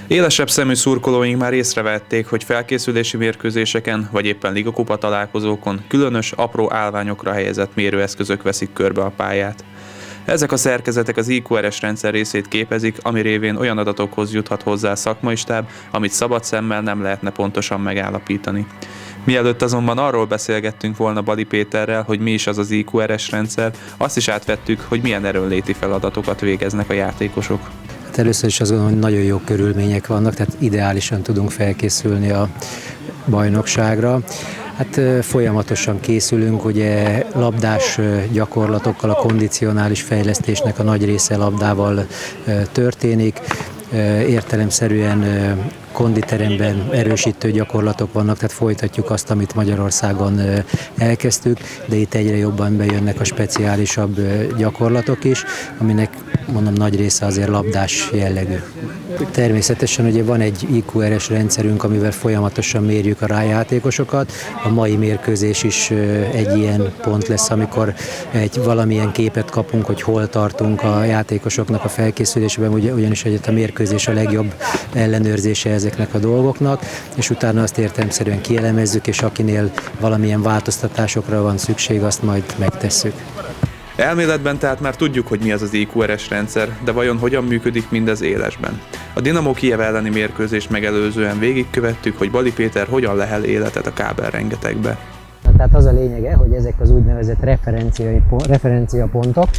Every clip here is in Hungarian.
Élesebb szemű szurkolóink már észrevették, hogy felkészülési mérkőzéseken vagy éppen ligakupa találkozókon különös, apró állványokra helyezett mérőeszközök veszik körbe a pályát. Ezek a szerkezetek az IQRS rendszer részét képezik, ami révén olyan adatokhoz juthat hozzá a szakmai stáb, amit szabad szemmel nem lehetne pontosan megállapítani. Mielőtt azonban arról beszélgettünk volna Bali Péterrel, hogy mi is az az IQRS rendszer, azt is átvettük, hogy milyen erőnléti feladatokat végeznek a játékosok. Hát először is azt gondolom, hogy nagyon jó körülmények vannak, tehát ideálisan tudunk felkészülni a bajnokságra. Hát folyamatosan készülünk, ugye labdás gyakorlatokkal, a kondicionális fejlesztésnek a nagy része labdával történik. Értelemszerűen konditeremben erősítő gyakorlatok vannak, tehát folytatjuk azt, amit Magyarországon elkezdtük, de itt egyre jobban bejönnek a speciálisabb gyakorlatok is, aminek mondom nagy része azért labdás jellegű. Természetesen ugye van egy IQRS rendszerünk, amivel folyamatosan mérjük a rájátékosokat. A mai mérkőzés is egy ilyen pont lesz, amikor valamilyen képet kapunk, hogy hol tartunk a játékosoknak a felkészülésében, ugyanis a mérkőzés a legjobb ellenőrzése ezeknek a dolgoknak, és utána azt értelemszerűen kielemezzük, és akinél valamilyen változtatásokra van szükség, azt majd megtesszük. Elméletben tehát már tudjuk, hogy mi az az IQRS rendszer, de vajon hogyan működik mindez élesben? A Dinamo Kijev elleni mérkőzést megelőzően végigkövettük, hogy Bali Péter hogyan lehel életet a kábelrengetegbe. Tehát az a lényege, hogy ezek az úgynevezett referenciapontok,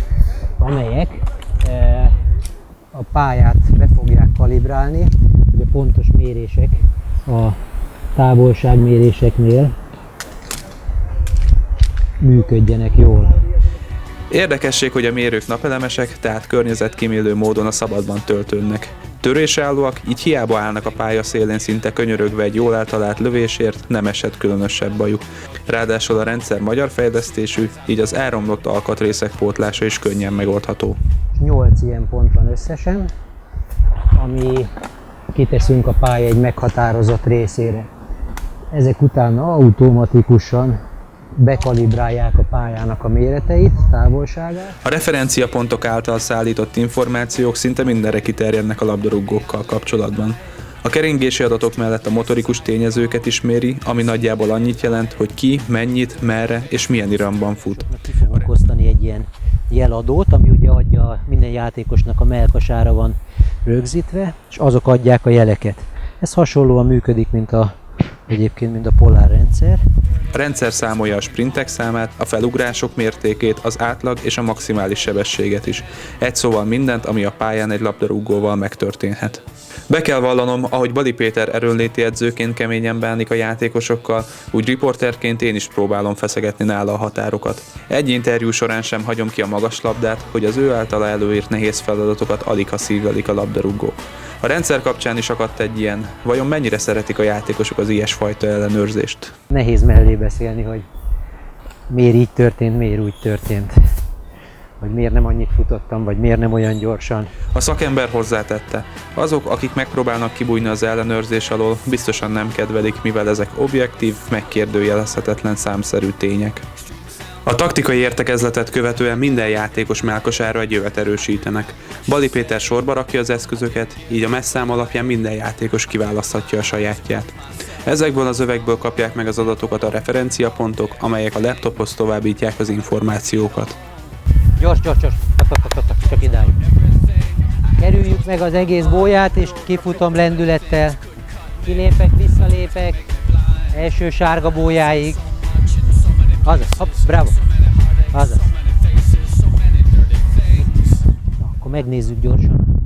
amelyek a pályát be fogják kalibrálni, hogy a pontos mérések a távolságméréseknél működjenek jól. Érdekesség, hogy a mérők napelemesek, tehát környezetkímélő módon a szabadban töltődnek. Törésre-állóak, így hiába állnak a pálya szélén szinte könyörögve egy jól eltalált lövésért, nem esett különösebb bajuk. Ráadásul a rendszer magyar fejlesztésű, így az elromlott alkatrészek pótlása is könnyen megoldható. 8 ilyen pont van összesen, ami kiteszünk a pálya egy meghatározott részére. Ezek utána automatikusan bekalibrálják a pályának a méreteit, távolságát. A referenciapontok által szállított információk szinte mindenre kiterjednek a labdarúgókkal kapcsolatban. A keringési adatok mellett a motorikus tényezőket is méri, ami nagyjából annyit jelent, hogy ki, mennyit, merre és milyen iramban fut. Ki fogunk osztani egy ilyen jeladót, ami ugye adja minden játékosnak a mellkasára van rögzítve, és azok adják a jeleket. Ez hasonlóan működik, mint a Polar rendszer. A rendszer számolja a sprintek számát, a felugrások mértékét, az átlag és a maximális sebességet is. Egy szóval mindent, ami a pályán egy labdarúgóval megtörténhet. Be kell vallanom, ahogy Bali Péter erőnléti edzőként keményen bánik a játékosokkal, úgy riporterként én is próbálom feszegetni nála a határokat. Egy interjú során sem hagyom ki a magaslabdát, hogy az ő általa előírt nehéz feladatokat alig-ha szívelik a labdarúgók. A rendszer kapcsán is akadt egy ilyen, vajon mennyire szeretik a játékosok az ilyesfajta ellenőrzést? Nehéz mellé beszélni, hogy miért így történt, miért úgy történt. Vagy miért nem annyit futottam, vagy miért nem olyan gyorsan. A szakember hozzátette, azok, akik megpróbálnak kibújni az ellenőrzés alól, biztosan nem kedvelik, mivel ezek objektív, megkérdőjelezhetetlen számszerű tények. A taktikai értekezletet követően minden játékos mellkasára egy jövet erősítenek. Bali Péter sorba rakja az eszközöket, így a messzám alapján minden játékos kiválaszthatja a sajátját. Ezekből az övekből kapják meg az adatokat a referenciapontok, amelyek a laptophoz továbbítják az információkat. Gyors, csak idáig. Kerüljük meg az egész bóját, és kifutom lendülettel. Kilépek, visszalépek, első sárga bójáig. Azaz, hopp, bravo. Azaz. Akkor megnézzük gyorsan.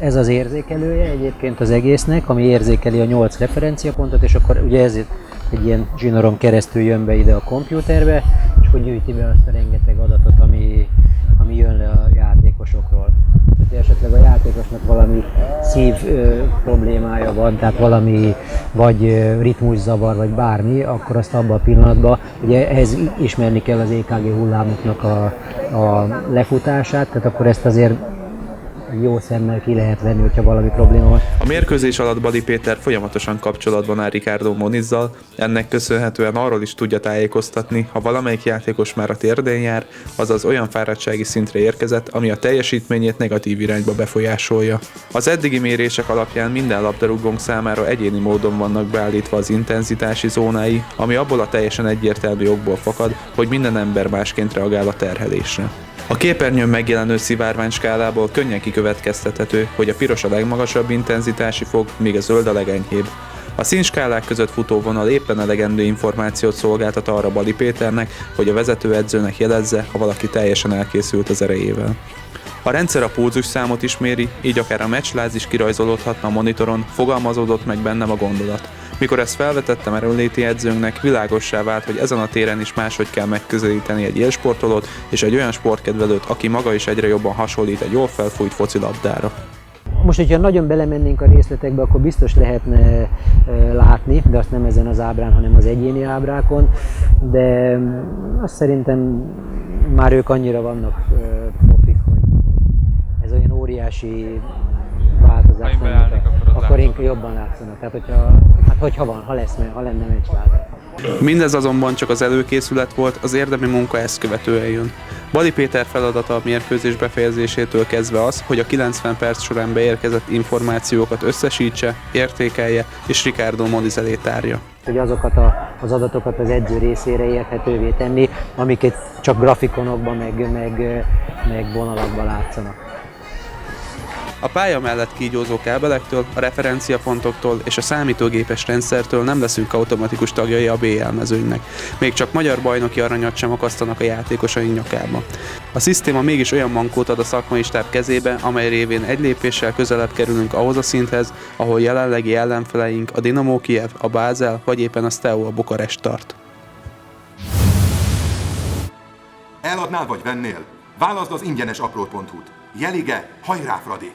Ez az érzékelője egyébként az egésznek, ami érzékeli a 8 referenciapontot, és akkor ugye ez egy ilyen zsinoron keresztül jön be ide a kompjúterbe, és akkor gyűjti be azt a rengeteg adatot, ami jön le a játékosokról. Tehát esetleg a játékosnak valami szív problémája van, tehát valami vagy ritmuszavar, vagy bármi, akkor azt abban a pillanatban, ugye ehhez ismerni kell az EKG hullámoknak a lefutását, tehát akkor ezt azért jó szemmel ki lehet venni, hogyha valami probléma van. A mérkőzés alatt Badi Péter folyamatosan kapcsolatban áll Ricardo Monizzal, ennek köszönhetően arról is tudja tájékoztatni, ha valamelyik játékos már a térdén jár, azaz olyan fáradtsági szintre érkezett, ami a teljesítményét negatív irányba befolyásolja. Az eddigi mérések alapján minden labdarúgónk számára egyéni módon vannak beállítva az intenzitási zónái, ami abból a teljesen egyértelmű okból fakad, hogy minden ember másként reagál a terhelésre. A képernyőn megjelenő szivárványskálából könnyen kikövetkeztethető, hogy a piros a legmagasabb intenzitási fok, míg a zöld a legenyhébb. A színskálák között futó vonal éppen elegendő információt szolgáltat arra Badi Péternek, hogy a vezetőedzőnek jelezze, ha valaki teljesen elkészült az erejével. A rendszer a pulzusszámot is méri, így akár a meccsláz is kirajzolódhatna a monitoron, fogalmazódott meg bennem a gondolat. Mikor ezt felvetettem erőnléti edzőnknek, világossá vált, hogy ezen a téren is máshogy kell megközelíteni egy élsportolót és egy olyan sportkedvelőt, aki maga is egyre jobban hasonlít egy jól felfújt focilabdára. Most, hogyha nagyon belemennénk a részletekbe, akkor biztos lehetne látni, de azt nem ezen az ábrán, hanem az egyéni ábrákon, de azt szerintem már ők annyira vannak profik, hogy ez olyan óriási változás nem mutat, akkor inkább jobban látszanak. Tehát hogyha van, ha lenne meccsláda. Mindez azonban csak az előkészület volt, az érdemi munka ezt követően jön. Badi Péter feladata a mérkőzés befejezésétől kezdve az, hogy a 90 perc során beérkezett információkat összesítse, értékelje és Ricardo Moniz elé tárja. Hogy azokat az adatokat az edző részére érthetővé tenni, amiket csak grafikonokban meg vonalakban látszanak. A pálya mellett kígyózó kábelektől, a referenciapontoktól és a számítógépes rendszertől nem leszünk automatikus tagjai a BL mezőnynek. Még csak magyar bajnoki aranyat sem akasztanak a játékosaink nyakába. A szisztéma mégis olyan mankót ad a szakmai stáb kezébe, amely révén egy lépéssel közelebb kerülünk ahhoz a szinthez, ahol jelenlegi ellenfeleink a Dinamo Kijev, a Bázel vagy éppen a Steaua Bukarest tart. Eladnál vagy vennél? Válaszd az ingyenes aprót.hu-t. Jelige, hajrá Fradi!